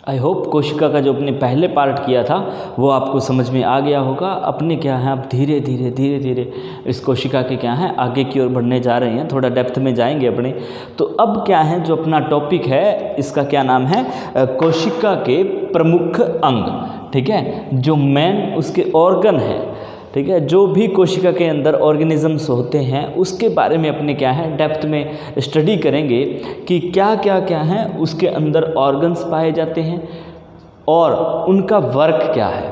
I hope कोशिका का जो अपने पहले पार्ट किया था वो आपको समझ में आ गया होगा। अपने क्या है, आप धीरे धीरे इस कोशिका के क्या है आगे की ओर बढ़ने जा रहे हैं, थोड़ा डेप्थ में जाएंगे अपने। तो अब क्या है जो अपना टॉपिक है, इसका क्या नाम है, कोशिका के प्रमुख अंग, ठीक है, जो मेन उसके ऑर्गन है, ठीक है, जो भी कोशिका के अंदर ऑर्गेनिजम्स होते हैं उसके बारे में अपने क्या है डेप्थ में स्टडी करेंगे कि क्या है उसके अंदर ऑर्गन्स पाए जाते हैं और उनका वर्क क्या है,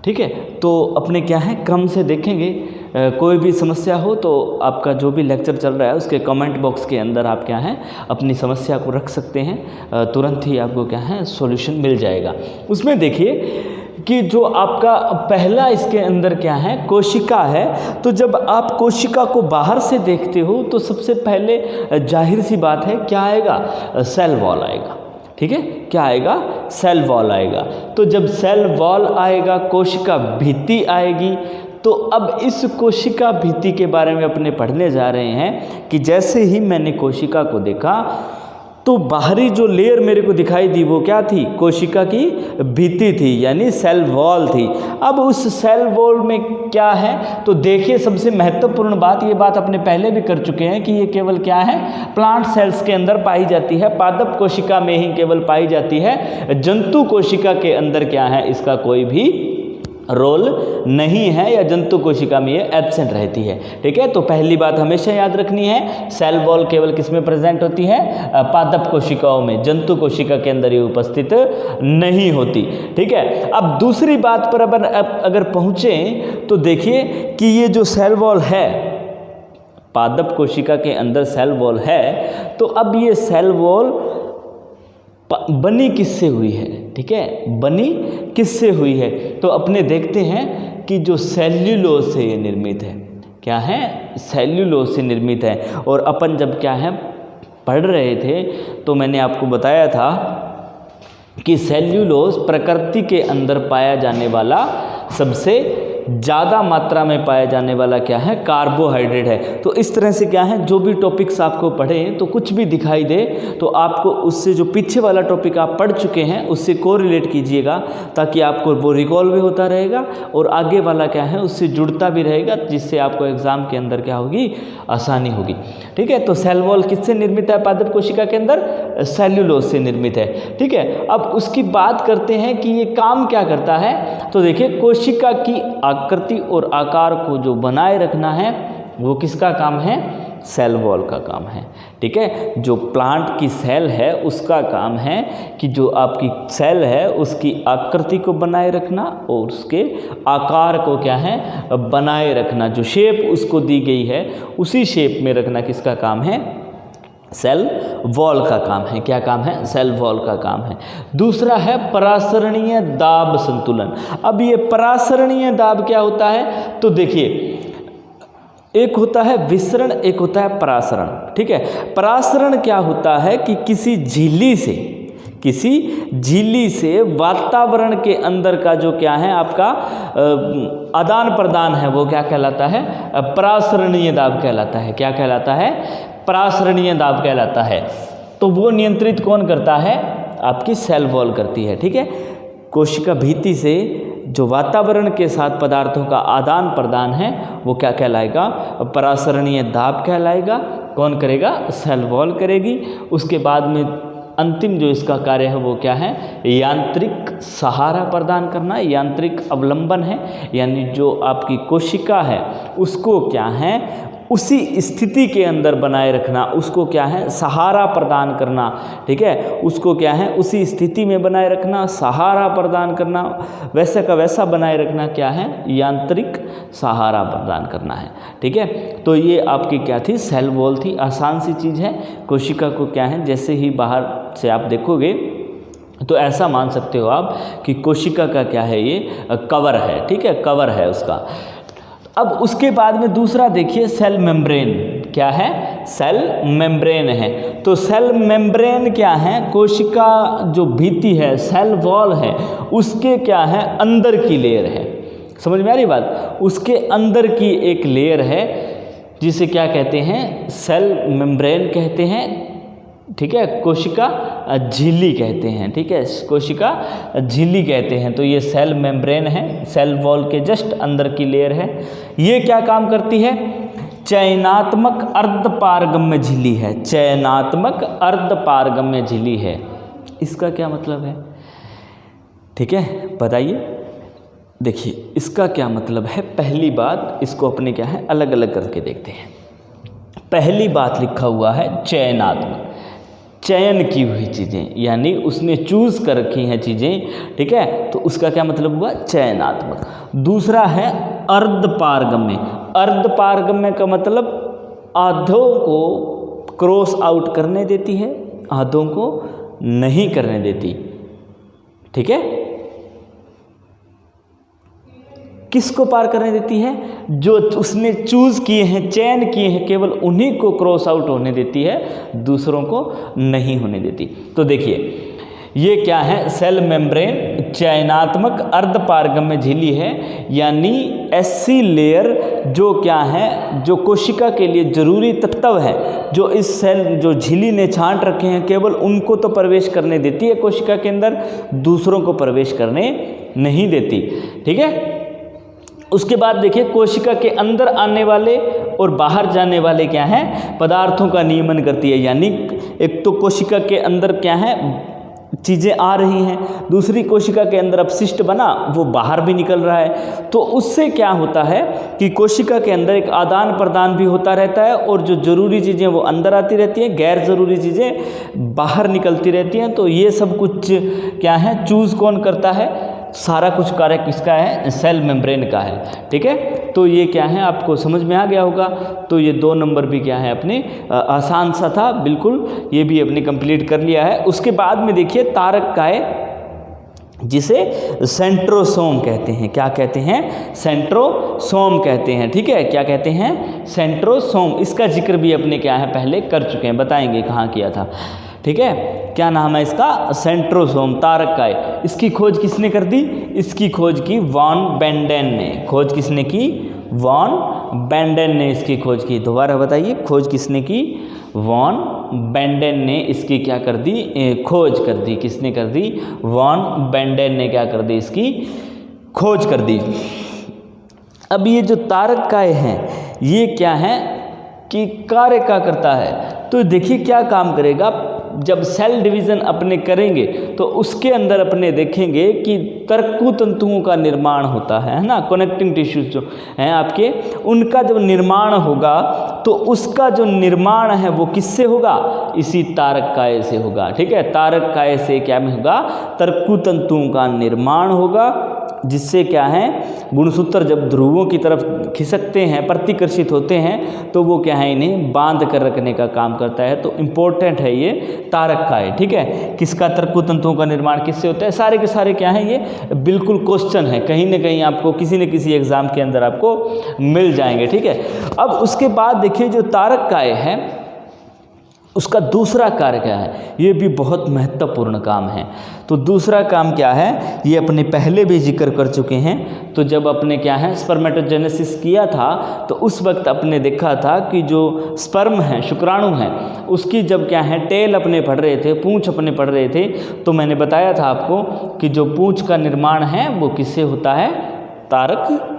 ठीक है। तो अपने क्या है क्रम से देखेंगे। कोई भी समस्या हो तो आपका जो भी लेक्चर चल रहा है उसके कमेंट बॉक्स के अंदर आप क्या है अपनी समस्या को रख सकते हैं, तुरंत ही आपको क्या है सॉल्यूशन मिल जाएगा। उसमें देखिए कि जो आपका पहला इसके अंदर क्या है कोशिका है, तो जब आप कोशिका को बाहर से देखते हो तो सबसे पहले जाहिर सी बात है क्या आएगा, सेल वॉल आएगा, ठीक है, क्या आएगा, सेल वॉल आएगा। तो जब सेल वॉल आएगा, कोशिका भित्ति आएगी। तो अब इस कोशिका भित्ति के बारे में अपने पढ़ने जा रहे हैं कि जैसे ही मैंने कोशिका को देखा तो बाहरी जो लेयर मेरे को दिखाई दी वो क्या थी, कोशिका की भित्ति थी, यानी सेल वॉल थी। अब उस सेल वॉल में क्या है, तो देखिए सबसे महत्वपूर्ण बात, ये बात अपने पहले भी कर चुके हैं कि ये केवल क्या है प्लांट सेल्स के अंदर पाई जाती है, पादप कोशिका में ही केवल पाई जाती है। जंतु कोशिका के अंदर क्या है इसका कोई भी रोल नहीं है, या जंतु कोशिका में ये एब्सेंट रहती है, ठीक है। तो पहली बात हमेशा याद रखनी है, सेल वॉल केवल किस में प्रेजेंट होती है, पादप कोशिकाओं में, जंतु कोशिका के अंदर ये उपस्थित नहीं होती, ठीक है। अब दूसरी बात पर अगर पहुँचे तो देखिए कि ये जो सेल वॉल है, पादप कोशिका के अंदर सेल वॉल है, तो अब ये सेल वॉल बनी किससे हुई है, ठीक है, बनी किससे हुई है। तो अपने देखते हैं कि जो सेल्यूलोज से ये निर्मित है, क्या है, सेल्यूलोज से निर्मित है। और अपन जब क्या है पढ़ रहे थे तो मैंने आपको बताया था कि सेल्यूलोज प्रकृति के अंदर पाया जाने वाला सबसे ज़्यादा मात्रा में पाया जाने वाला क्या है, कार्बोहाइड्रेट है। तो इस तरह से क्या है जो भी टॉपिक्स आपको पढ़ें तो कुछ भी दिखाई दे तो आपको उससे जो पीछे वाला टॉपिक आप पढ़ चुके हैं उससे कोरिलेट कीजिएगा, ताकि आपको वो रिकॉल भी होता रहेगा और आगे वाला क्या है उससे जुड़ता भी रहेगा, जिससे आपको एग्ज़ाम के अंदर क्या होगी, आसानी होगी, ठीक है। तो सेल वॉल किससे निर्मित है, पादप कोशिका के अंदर सेल्यूलोज से निर्मित है, ठीक है। अब उसकी बात करते हैं कि ये काम क्या करता है। तो देखिए कोशिका की आकृति और आकार को जो बनाए रखना है वो किसका काम है, सेल वॉल का काम है, ठीक है। जो प्लांट की सेल है उसका काम है कि जो आपकी सेल है उसकी आकृति को बनाए रखना और उसके आकार को क्या है बनाए रखना, जो शेप उसको दी गई है उसी शेप में रखना किसका काम है, सेल वॉल का काम है। क्या काम है, सेल वॉल का काम है। दूसरा है परासरणीय दाब संतुलन। अब ये परासरणीय दाब क्या होता है, तो देखिए एक होता है विसरण, एक होता है परासरण, ठीक है। परासरण क्या होता है कि किसी झिल्ली से वातावरण के अंदर का जो क्या है आपका आदान प्रदान है वो क्या कहलाता है, परासरणीय दाब कहलाता है। क्या कहलाता है, परासरणीय दाब कहलाता है। तो वो नियंत्रित कौन करता है, आपकी सेल वॉल करती है, ठीक है। कोशिका भित्ति से जो वातावरण के साथ पदार्थों का आदान प्रदान है वो क्या कहलाएगा, परासरणीय दाब कहलाएगा। कौन करेगा, सेल वॉल करेगी। उसके बाद में अंतिम जो इसका कार्य है वो क्या है, यांत्रिक सहारा प्रदान करना, यांत्रिक अवलंबन है, यानी जो आपकी कोशिका है उसको क्या है उसी स्थिति के अंदर बनाए रखना, उसको क्या है सहारा प्रदान करना, ठीक है। उसको क्या है उसी स्थिति में बनाए रखना, सहारा प्रदान करना, वैसे का वैसा बनाए रखना क्या है, यांत्रिक सहारा प्रदान करना है, ठीक है। तो ये आपकी क्या थी, सेल वॉल थी। आसान सी चीज़ है। कोशिका को क्या है जैसे ही बाहर से आप देखोगे तो ऐसा मान सकते हो आप कि कोशिका का क्या है, ये कवर है, ठीक है, कवर है उसका। अब उसके बाद में दूसरा देखिए सेल मेम्ब्रेन। क्या है, सेल मेम्ब्रेन है। तो सेल मेम्ब्रेन क्या है, कोशिका जो भित्ति है, सेल वॉल है, उसके क्या है अंदर की लेयर है। समझ में आ रही बात, उसके अंदर की एक लेयर है जिसे क्या कहते हैं, सेल मेम्ब्रेन कहते हैं। ठीक है, कोशिका झिल्ली कहते हैं, ठीक है, कोशिका झिल्ली कहते हैं। तो ये सेल मेम्ब्रेन है, सेल वॉल के जस्ट अंदर की लेयर है। ये क्या काम करती है? चयनात्मक अर्धपारगम्य झिल्ली है, चयनात्मक अर्धपारगम्य झिल्ली है। इसका क्या मतलब है? ठीक है, बताइए। देखिए इसका क्या मतलब है। पहली बात, इसको अपने क्या है अलग अलग करके देखते हैं। पहली बात लिखा हुआ है चयनात्मक, चयन की हुई चीज़ें, यानी उसने चूज़ कर रखी हैं चीज़ें, ठीक है, तो उसका क्या मतलब हुआ? चयनात्मक। दूसरा है अर्धपारगम्य। अर्धपारगम्य का मतलब आधों को क्रॉस आउट करने देती है, आधों को नहीं करने देती, ठीक है। किसको पार करने देती है? जो उसने चूज़ किए हैं, चयन किए हैं, केवल उन्हीं को क्रॉस आउट होने देती है, दूसरों को नहीं होने देती। तो देखिए ये क्या है? सेल मेम्ब्रेन चयनात्मक अर्धपारगम्य झिल्ली है, यानी ऐसी लेयर जो क्या है, जो कोशिका के लिए जरूरी तत्व है, जो इस सेल जो झिल्ली ने छांट रखे हैं, केवल उनको तो प्रवेश करने देती है कोशिका के अंदर, दूसरों को प्रवेश करने नहीं देती, ठीक है। उसके बाद देखिए कोशिका के अंदर आने वाले और बाहर जाने वाले क्या हैं? पदार्थों का नियमन करती है, यानी एक तो कोशिका के अंदर क्या है चीज़ें आ रही हैं, दूसरी कोशिका के अंदर अपशिष्ट बना वो बाहर भी निकल रहा है। तो उससे क्या होता है कि कोशिका के अंदर एक आदान प्रदान भी होता रहता है, और जो ज़रूरी चीज़ें वो अंदर आती रहती हैं, गैर ज़रूरी चीज़ें बाहर निकलती रहती हैं। तो ये सब कुछ क्या है, चूज़ कौन करता है? सारा कुछ कार्य किसका है? सेल मेम्ब्रेन का है, ठीक है। तो ये क्या है आपको समझ में आ गया होगा। तो ये 2 नंबर भी क्या है अपने आसान सा था, बिल्कुल, ये भी अपने कंप्लीट कर लिया है। उसके बाद में देखिए तारक काय, जिसे सेंट्रोसोम कहते हैं। क्या कहते हैं? सेंट्रोसोम कहते हैं, ठीक है। क्या कहते हैं? सेंट्रोसोम। इसका जिक्र भी अपने क्या है पहले कर चुके हैं, बताएंगे कहाँ किया था, ठीक है। क्या नाम है इसका? सेंट्रोसोम, तारक काय। इसकी खोज किसने कर दी? इसकी खोज की वॉन बेंडेन ने। खोज किसने की? वॉन बेंडेन ने इसकी खोज की। दोबारा बताइए, खोज किसने की? वॉन बेंडेन ने इसकी क्या कर दी? खोज कर दी। किसने कर दी? वॉन बेंडेन ने क्या कर दी? इसकी खोज कर दी। अब ये जो तारक काय है ये क्या है कि कार्य क्या करता है? तो देखिए क्या काम करेगा। जब सेल डिवीज़न अपने करेंगे तो उसके अंदर अपने देखेंगे कि तर्कु तंतुओं का निर्माण होता है ना, कनेक्टिंग टिश्यूज जो हैं आपके, उनका जब निर्माण होगा तो उसका जो निर्माण है वो किससे होगा? इसी तारक काय से होगा, ठीक है। तारक काय से क्या में होगा? तर्कु तंतुओं का निर्माण होगा, जिससे क्या है गुणसूत्र जब ध्रुवों की तरफ खिसकते हैं, प्रतिकर्षित होते हैं, तो वो क्या है इन्हें बांध कर रखने का काम करता है। तो इम्पोर्टेंट है ये तारक काय, ठीक है। किसका? तर्कु तंतुओं का निर्माण किससे होता है? सारे के सारे क्या हैं ये बिल्कुल क्वेश्चन है, कहीं ना कहीं आपको किसी न किसी एग्जाम के अंदर आपको मिल जाएंगे, ठीक है। अब उसके बाद देखिए जो तारक काय है उसका दूसरा कार्य क्या है? ये भी बहुत महत्वपूर्ण काम है। तो दूसरा काम क्या है ये अपने पहले भी जिक्र कर चुके हैं। तो जब अपने क्या है स्पर्मेटोजेनेसिस किया था तो उस वक्त अपने देखा था कि जो स्पर्म है, शुक्राणु है, उसकी जब क्या है टेल अपने पढ़ रहे थे, पूंछ अपने पढ़ रहे थे, तो मैंने बताया था आपको कि जो पूंछ का निर्माण है वो किससे होता है? तारक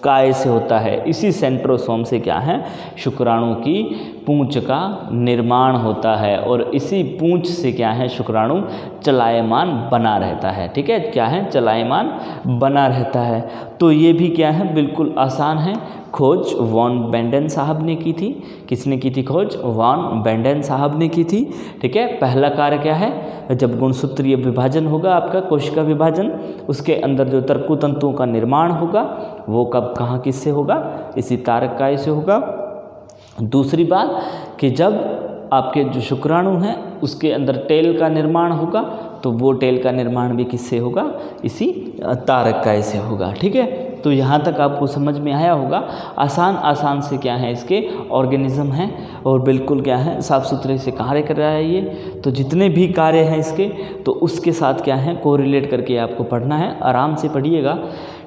काय से होता है। इसी सेंट्रोसोम से क्या है शुक्राणु की पूंछ का निर्माण होता है, और इसी पूंछ से क्या है शुक्राणु चलायमान बना रहता है, ठीक है। क्या है? चलायमान बना रहता है। तो ये भी क्या है बिल्कुल आसान है। खोज वॉन बेंडेन साहब ने की थी। किसने की थी खोज? वॉन बेंडेन साहब ने की थी, ठीक है। पहला कार्य क्या है? जब गुणसूत्रीय विभाजन होगा आपका, कोशिका विभाजन, उसके अंदर जो तर्कु तंतुओं का निर्माण होगा वो कब कहाँ किससे होगा? इसी तारक काय से होगा। दूसरी बात कि जब आपके जो शुक्राणु हैं उसके अंदर टेल का निर्माण होगा तो वो टेल का निर्माण भी किससे होगा? इसी तारक काय से होगा, ठीक है। तो यहाँ तक आपको समझ में आया होगा। आसान से क्या है इसके ऑर्गेनिज्म हैं और बिल्कुल क्या है साफ़ सुथरे से कार्य कर रहा है ये। तो जितने भी कार्य हैं इसके तो उसके साथ क्या है कोरिलेट करके आपको पढ़ना है, आराम से पढ़िएगा,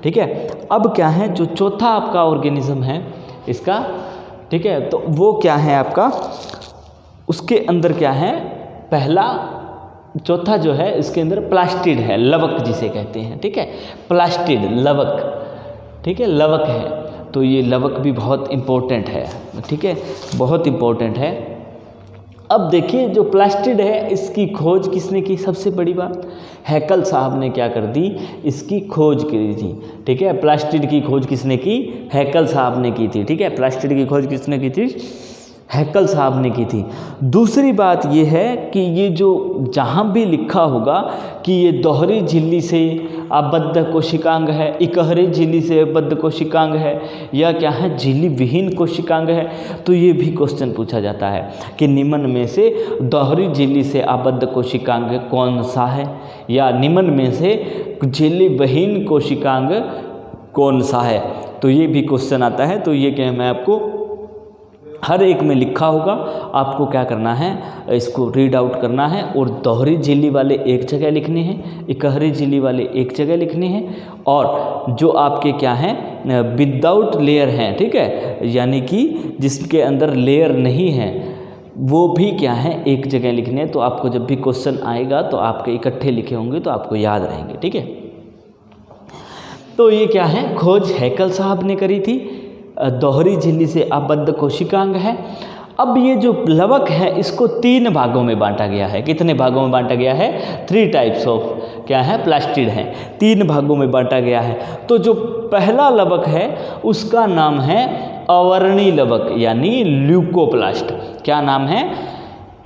ठीक है। अब क्या है जो चौथा आपका ऑर्गेनिज्म है इसका, ठीक है, तो वो क्या है आपका उसके अंदर क्या है, पहला चौथा जो है इसके अंदर प्लास्टिड है, लवक जिसे कहते हैं, ठीक है, प्लास्टिड लवक, ठीक है, लवक है। तो ये लवक भी बहुत इम्पोर्टेंट है, ठीक है, बहुत इम्पोर्टेंट है। अब देखिए जो प्लास्टिड है इसकी खोज किसने की, सबसे बड़ी बात हैकल साहब ने क्या कर दी, इसकी खोज की थी, ठीक है। प्लास्टिड की खोज किसने की, हैकल साहब ने की थी, ठीक है, प्लास्टिड की खोज किसने की थी, हैकल साहब ने की थी। दूसरी बात ये है कि ये जो जहाँ भी लिखा होगा कि ये दोहरी झिल्ली से आबद्ध कोशिकांग है, इकहरी झिल्ली से आबद्ध कोशिकांग है, या क्या है झिल्ली विहीन कोशिकांग है, तो ये भी क्वेश्चन पूछा जाता है कि निम्न में से दोहरी झिल्ली से आबद्ध कोशिकांग कौन सा है, या निम्न में से झिल्ली विहीन कोशिकांग कौन सा है, तो ये भी क्वेश्चन आता है। तो ये क्या है, मैं आपको हर एक में लिखा होगा, आपको क्या करना है, इसको रीड आउट करना है, और दोहरी झिल्ली वाले एक जगह लिखने हैं, इकहरी झिल्ली वाले एक जगह लिखने हैं, और जो आपके क्या हैं विदाउट लेयर हैं, ठीक है, यानी कि जिसके अंदर लेयर नहीं है वो भी क्या है एक जगह लिखने हैं। तो आपको जब भी क्वेश्चन आएगा तो आपके इकट्ठे लिखे होंगे तो आपको याद रहेंगे, ठीक है। तो ये क्या है, खोज हैकल साहब ने करी थी, दोहरी झिल्ली से आबद्ध कोशिकांग है। अब ये जो लवक है इसको 3 भागों में बांटा गया है। कितने भागों में बांटा गया है, 3 टाइप्स ऑफ क्या है प्लास्टिड हैं, 3 भागों में बांटा गया है। तो जो पहला लवक है उसका नाम है अवर्णी लवक यानी ल्यूकोप्लास्ट। क्या नाम है,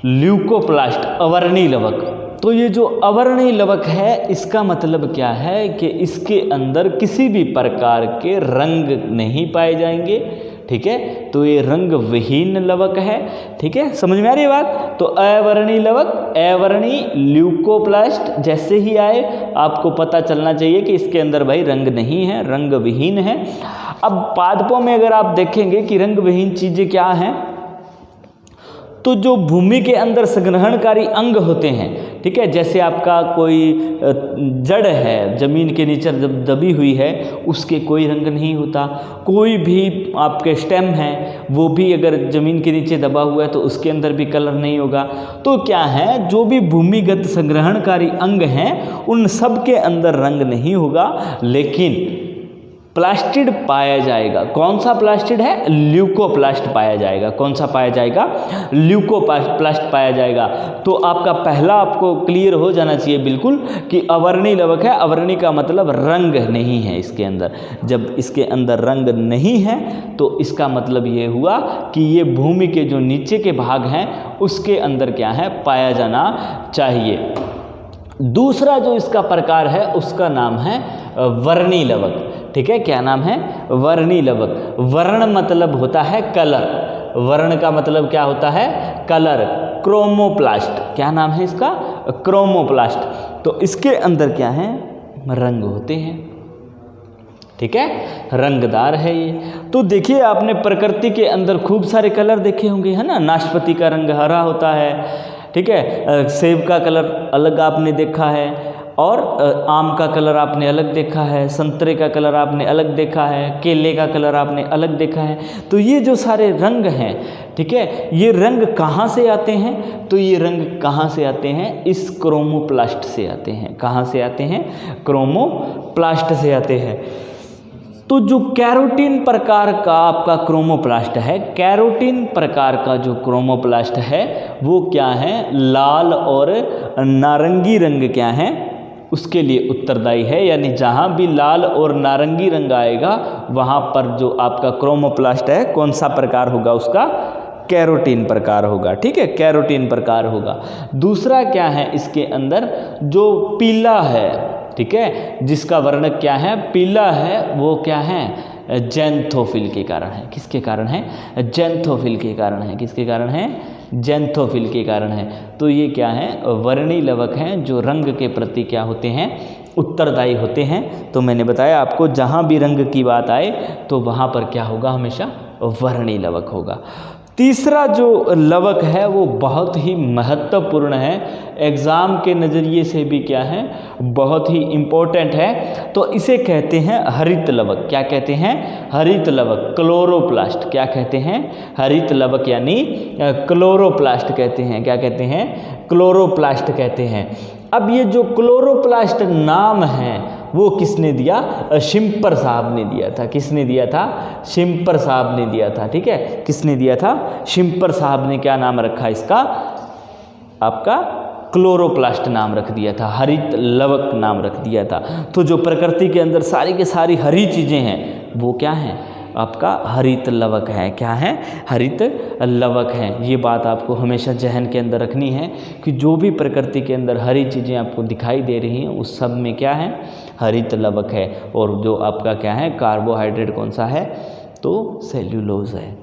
ल्यूकोप्लास्ट, अवर्णी लवक। तो ये जो अवर्णी लवक है इसका मतलब क्या है कि इसके अंदर किसी भी प्रकार के रंग नहीं पाए जाएंगे, ठीक है। तो ये रंग विहीन लवक है, ठीक है, समझ में आ रही है बात। तो अवर्णी लवक, अवर्णी ल्यूकोप्लास्ट जैसे ही आए आपको पता चलना चाहिए कि इसके अंदर भाई रंग नहीं है, रंग विहीन है। अब पादपों में अगर आप देखेंगे कि रंग विहीन चीज़ें क्या हैं, तो जो भूमि के अंदर संग्रहणकारी अंग होते हैं, ठीक है, जैसे आपका कोई जड़ है ज़मीन के नीचे जब दबी हुई है उसके कोई रंग नहीं होता। कोई भी आपके स्टेम है वो भी अगर ज़मीन के नीचे दबा हुआ है तो उसके अंदर भी कलर नहीं होगा। तो क्या है, जो भी भूमिगत संग्रहणकारी अंग हैं उन सब के अंदर रंग नहीं होगा, लेकिन प्लास्टिड पाया जाएगा। कौन सा प्लास्टिड है, ल्यूकोप्लास्ट पाया जाएगा। कौन सा पाया जाएगा, ल्यूकोप्लास्ट पाया जाएगा। तो आपका पहला आपको क्लियर हो जाना चाहिए बिल्कुल कि अवर्णी लवक है। अवर्णी का मतलब रंग नहीं है इसके अंदर। जब इसके अंदर रंग नहीं है तो इसका मतलब ये हुआ कि ये भूमि के जो नीचे के भाग हैं उसके अंदर क्या है पाया जाना चाहिए। दूसरा जो इसका प्रकार है उसका नाम है वर्णी लवक, ठीक है। क्या नाम है, वर्णी लवक। वर्ण मतलब होता है कलर, वर्ण का मतलब क्या होता है, कलर। क्रोमोप्लास्ट, क्या नाम है इसका, क्रोमोप्लास्ट। तो इसके अंदर क्या है, रंग होते हैं, ठीक है, रंगदार है ये। तो देखिए आपने प्रकृति के अंदर खूब सारे कलर देखे होंगे, है ना। नाशपाती का रंग हरा होता है, ठीक है, सेब का कलर अलग आपने देखा है, और आम का कलर आपने अलग देखा है, संतरे का कलर आपने अलग देखा है, केले का कलर आपने अलग देखा है। तो ये जो सारे रंग हैं, ठीक है, ये रंग कहाँ से आते हैं, तो ये रंग कहाँ से आते हैं, इस क्रोमोप्लास्ट से आते हैं। कहाँ से आते हैं, क्रोमोप्लास्ट से आते हैं। तो जो कैरोटीन प्रकार का आपका क्रोमोप्लास्ट है, कैरोटीन प्रकार का जो क्रोमोप्लास्ट है वो क्या है, लाल और नारंगी रंग क्या है उसके लिए उत्तरदायी है। यानी जहाँ भी लाल और नारंगी रंग आएगा वहाँ पर जो आपका क्रोमोप्लास्ट है कौन सा प्रकार होगा, उसका कैरोटीन प्रकार होगा, ठीक है, कैरोटीन प्रकार होगा। दूसरा क्या है इसके अंदर, जो पीला है, ठीक है, जिसका वर्ण क्या है, पीला है, वो क्या है, ज़ैंथोफिल के कारण है। किसके कारण है, ज़ैंथोफिल के कारण है। किसके कारण है, ज़ैंथोफिल के कारण है। तो ये क्या है, वर्णी लवक हैं जो रंग के प्रति क्या होते हैं, उत्तरदायी होते हैं। तो मैंने बताया आपको जहाँ भी रंग की बात आए तो वहाँ पर क्या होगा, हमेशा वर्णी लवक होगा। तीसरा जो लवक है वो बहुत ही महत्वपूर्ण है, एग्ज़ाम के नज़रिए से भी क्या है, बहुत ही इम्पोर्टेंट है। तो इसे कहते हैं हरित लवक। क्या कहते हैं? हरित लवक, क्लोरोप्लास्ट। क्या कहते हैं? हरित लवक यानी क्लोरोप्लास्ट कहते हैं। क्या कहते हैं? क्लोरोप्लास्ट कहते हैं। अब ये जो क्लोरोप्लास्ट नाम है वो किसने दिया? शिम्पर साहब ने दिया था। किसने दिया था? शिम्पर साहब ने दिया था। ठीक है, किसने दिया था? शिम्पर साहब ने क्या नाम रखा इसका? आपका क्लोरोप्लास्ट नाम रख दिया था, हरित लवक नाम रख दिया था। तो जो प्रकृति के अंदर सारी के सारी हरी चीज़ें हैं वो क्या हैं? आपका हरित लवक है। क्या है? हरित लवक है। ये बात आपको हमेशा जहन के अंदर रखनी है कि जो भी प्रकृति के अंदर हरी चीज़ें आपको दिखाई दे रही हैं उस सब में क्या है? हरित लवक है। और जो आपका क्या है? कार्बोहाइड्रेट कौन सा है? तो सेल्यूलोज है।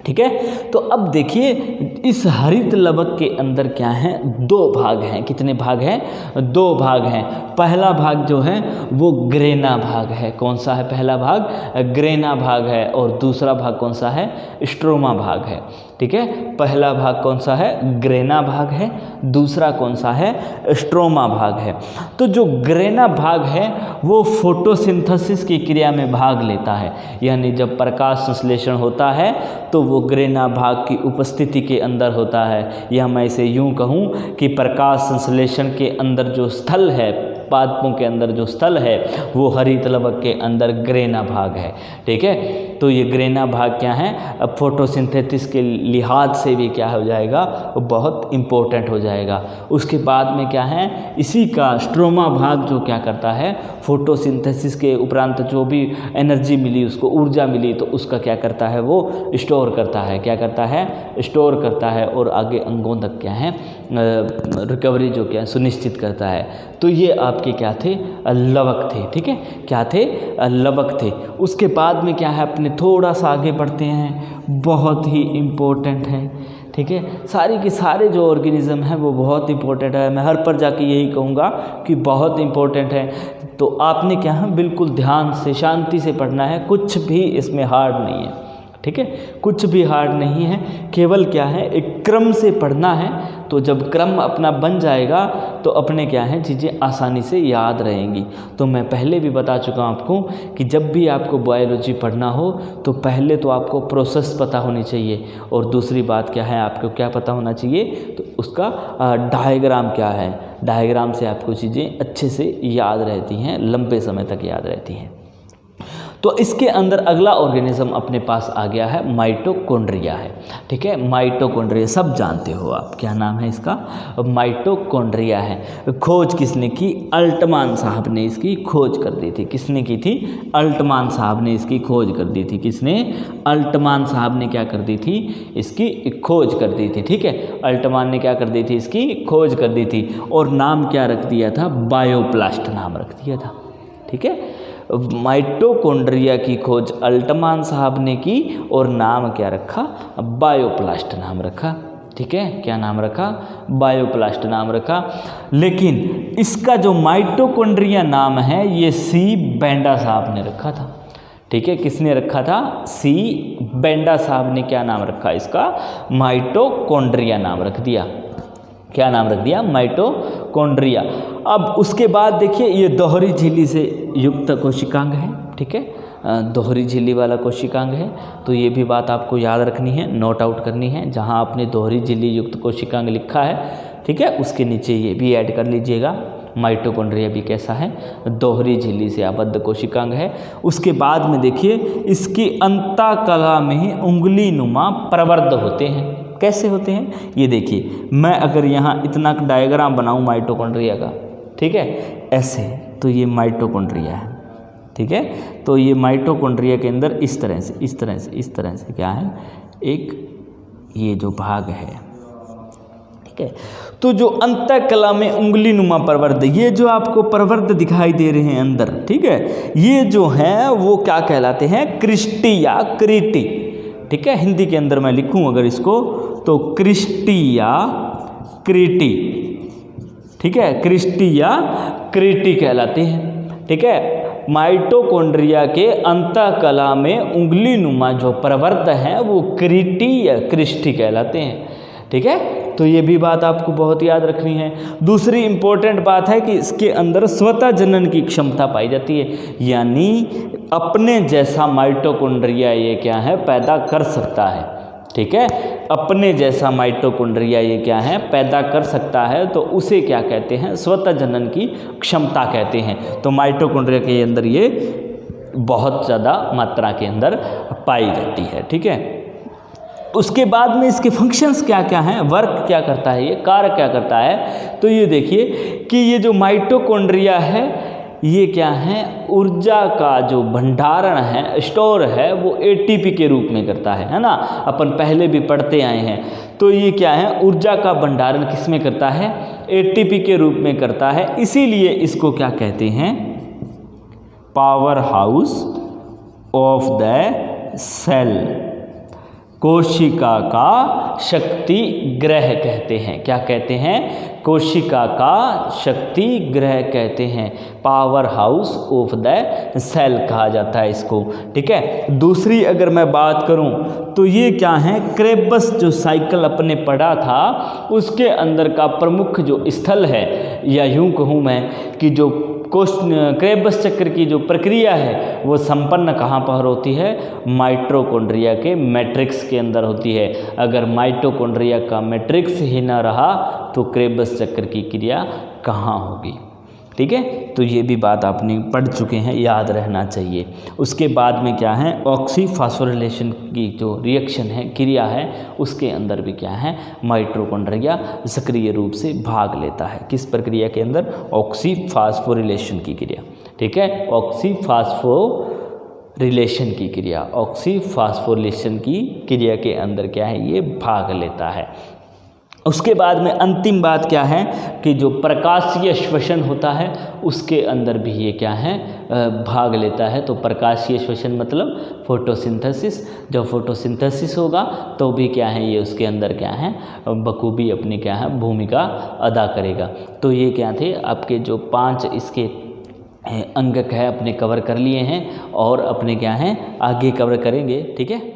ठीक है, तो अब देखिए इस हरित लवक के अंदर क्या है? 2 भाग हैं। कितने भाग हैं? 2 भाग हैं। पहला भाग जो है वो ग्रेना भाग है। कौन सा है पहला भाग? ग्रेना भाग है। और दूसरा भाग कौन सा है? स्ट्रोमा भाग है। ठीक है, पहला भाग कौन सा है? ग्रेना भाग है। दूसरा कौन सा है? स्ट्रोमा भाग है। तो जो ग्रेना भाग है वो फोटोसिंथेसिस की क्रिया में भाग लेता है, यानी जब प्रकाश संश्लेषण होता है तो वो ग्रेना भाग की उपस्थिति के अंदर होता है। या मैं इसे यूं कहूं कि प्रकाश संश्लेषण के अंदर जो स्थल है, पादपों के अंदर जो स्थल है वो हरित लवक के अंदर ग्रेना भाग है। ठीक है, तो ये ग्रेना भाग क्या है? अब फोटोसिंथेसिस के लिहाज से भी क्या हो जाएगा? बहुत इम्पोर्टेंट हो जाएगा। उसके बाद में क्या है? इसी का स्ट्रोमा भाग जो क्या करता है? फोटोसिंथेसिस के उपरांत जो भी एनर्जी मिली, उसको ऊर्जा मिली, तो उसका क्या करता है? वो स्टोर करता है। क्या करता है? स्टोर करता है और आगे अंगों तक क्या है? रिकवरी जो क्या सुनिश्चित करता है। तो ये आपके क्या थे? लवक थे। ठीक है, क्या थे? लवक थे। उसके बाद में क्या है? अपने थोड़ा सा आगे बढ़ते हैं, बहुत ही इम्पोर्टेंट है। ठीक है, सारी के सारे जो ऑर्गेनिज्म हैं वो बहुत इंपॉर्टेंट है। मैं हर पर जाके यही कहूँगा कि बहुत इंपॉर्टेंट है। तो आपने क्या है? बिल्कुल ध्यान से शांति से पढ़ना है, कुछ भी इसमें हार्ड नहीं है। ठीक है, कुछ भी हार्ड नहीं है, केवल क्या है? एक क्रम से पढ़ना है। तो जब क्रम अपना बन जाएगा तो अपने क्या है? चीज़ें आसानी से याद रहेंगी। तो मैं पहले भी बता चुका हूँ आपको कि जब भी आपको बायोलॉजी पढ़ना हो तो पहले तो आपको प्रोसेस पता होनी चाहिए, और दूसरी बात क्या है? आपको क्या पता होना चाहिए? तो उसका डायग्राम क्या है? डायग्राम से आपको चीज़ें अच्छे से याद रहती हैं, लंबे समय तक याद रहती हैं। तो इसके अंदर अगला ऑर्गेनिज्म अपने पास आ गया है, माइटोकॉन्ड्रिया है। ठीक है, माइटोकॉन्ड्रिया सब जानते हो आप, क्या नाम है इसका? माइटोकॉन्ड्रिया है। खोज किसने की? अल्टमान साहब ने इसकी खोज कर दी थी। किसने की थी? अल्टमान साहब ने इसकी खोज कर दी थी। किसने? अल्टमान साहब ने क्या कर दी थी? इसकी खोज कर दी थी। ठीक है, अल्टमान ने क्या कर दी थी? इसकी खोज कर दी थी। और नाम क्या रख दिया था? बायोप्लास्ट नाम रख दिया था। ठीक है, माइटोकॉन्ड्रिया की खोज अल्टमान साहब ने की और नाम क्या रखा? बायोप्लास्ट नाम रखा। ठीक है, क्या नाम रखा? बायोप्लास्ट नाम रखा। लेकिन इसका जो माइटोकॉन्ड्रिया नाम है ये सी बेंडा साहब ने रखा था। ठीक है, किसने रखा था? सी बेंडा साहब ने क्या नाम रखा? इसका माइटोकॉन्ड्रिया नाम रख दिया। क्या नाम रख दिया? माइटोकॉन्ड्रिया। अब उसके बाद देखिए ये दोहरी झिल्ली से युक्त कोशिकांग है। ठीक है, दोहरी झिल्ली वाला कोशिकांग है। तो ये भी बात आपको याद रखनी है, नोट आउट करनी है। जहाँ आपने दोहरी झिल्ली युक्त कोशिकांग लिखा है, ठीक है, उसके नीचे ये भी ऐड कर लीजिएगा। माइटोकॉन्ड्रिया भी कैसा है? दोहरी झिल्ली से आबद्ध कोशिकांग है। उसके बाद में देखिए इसकी अंतःकला में उंगली नुमा प्रवर्ध होते हैं। कैसे होते हैं? ये देखिए, मैं अगर यहाँ इतना डायग्राम बनाऊँ माइटोकॉन्ड्रिया का, ठीक है, ऐसे, तो ये माइटोकॉन्ड्रिया है। ठीक है, तो ये माइटोकॉन्ड्रिया के अंदर इस तरह से इस तरह से इस तरह से क्या है? एक ये जो भाग है। ठीक है, तो जो अंतःकला में उंगली नुमा प्रवर्ध, ये जो आपको प्रवर्ध दिखाई दे रहे हैं अंदर, ठीक है, ये जो हैं वो क्या कहलाते हैं? क्रिस्टी या क्रीटी। ठीक है, हिंदी के अंदर मैं लिखूं अगर इसको तो क्रिस्टी या क्रीटी। ठीक है, क्रिस्टी या क्रीटी कहलाते हैं। ठीक है, माइटोकॉन्ड्रिया के अंतःकला में उंगली नुमा जो प्रवर्त हैं वो क्रीटी या क्रिस्टी कहलाते हैं। ठीक है, तो ये भी बात आपको बहुत याद रखनी है। दूसरी इंपॉर्टेंट बात है कि इसके अंदर स्वतः जनन की क्षमता पाई जाती है, यानी अपने जैसा माइटोकॉन्ड्रिया ये क्या है पैदा कर सकता है। ठीक है, अपने जैसा माइटोकॉन्ड्रिया ये क्या है पैदा कर सकता है, तो उसे क्या कहते हैं स्वतः जनन की क्षमता कहते हैं। तो माइटोकॉन्ड्रिया के अंदर ये बहुत ज़्यादा मात्रा के अंदर पाई जाती है। ठीक है, उसके बाद में इसके फंक्शंस क्या क्या हैं, वर्क क्या करता है, ये कार्य क्या करता है, तो ये देखिए कि ये जो माइटोकॉन्ड्रिया है ये क्या है ऊर्जा का जो भंडारण है, स्टोर है, वो एटीपी के रूप में करता है ना। अपन पहले भी पढ़ते आए हैं। तो ये क्या है ऊर्जा का भंडारण किस में करता है, एटीपी के रूप में करता है। इसीलिए इसको क्या कहते हैं power house of the cell, कोशिका का शक्ति ग्रह कहते हैं। क्या कहते हैं, कोशिका का शक्ति ग्रह कहते हैं, power house of the cell कहा जाता है इसको। ठीक है, दूसरी अगर मैं बात करूं तो ये क्या है क्रेबस जो साइकिल अपने पढ़ा था उसके अंदर का प्रमुख जो स्थल है, या यूं कहूँ मैं कि जो क्रेबस चक्र की जो प्रक्रिया है वो संपन्न कहाँ पर होती है, माइटोकॉन्ड्रिया के मैट्रिक्स के अंदर होती है। अगर माइटोकॉन्ड्रिया का मैट्रिक्स ही ना रहा तो क्रेबस चक्र की क्रिया कहाँ होगी। ठीक है, तो ये भी बात आपने पढ़ चुके हैं, याद रहना चाहिए। उसके बाद में क्या है ऑक्सीफॉस्फोरिलेशन की जो रिएक्शन है, क्रिया है, उसके अंदर भी क्या है माइटोकॉन्ड्रिया सक्रिय रूप से भाग लेता है। किस प्रक्रिया के अंदर, ऑक्सीफॉस्फोरिलेशन की क्रिया। ठीक है, ऑक्सीफॉस्फोरिलेशन की क्रिया, ऑक्सीफॉस्फोरिलेशन की क्रिया के अंदर क्या है ये भाग लेता है। उसके बाद में अंतिम बात क्या है कि जो प्रकाशीय श्वसन होता है उसके अंदर भी ये क्या है भाग लेता है। तो प्रकाशीय श्वसन मतलब फोटोसिंथेसिस, जब फोटोसिंथेसिस होगा तो भी क्या है ये उसके अंदर क्या है बखूबी अपनी क्या है भूमिका अदा करेगा। तो ये क्या थे आपके जो 5 इसके अंगक है अपने कवर कर लिए हैं और अपने क्या हैं आगे कवर करेंगे। ठीक है।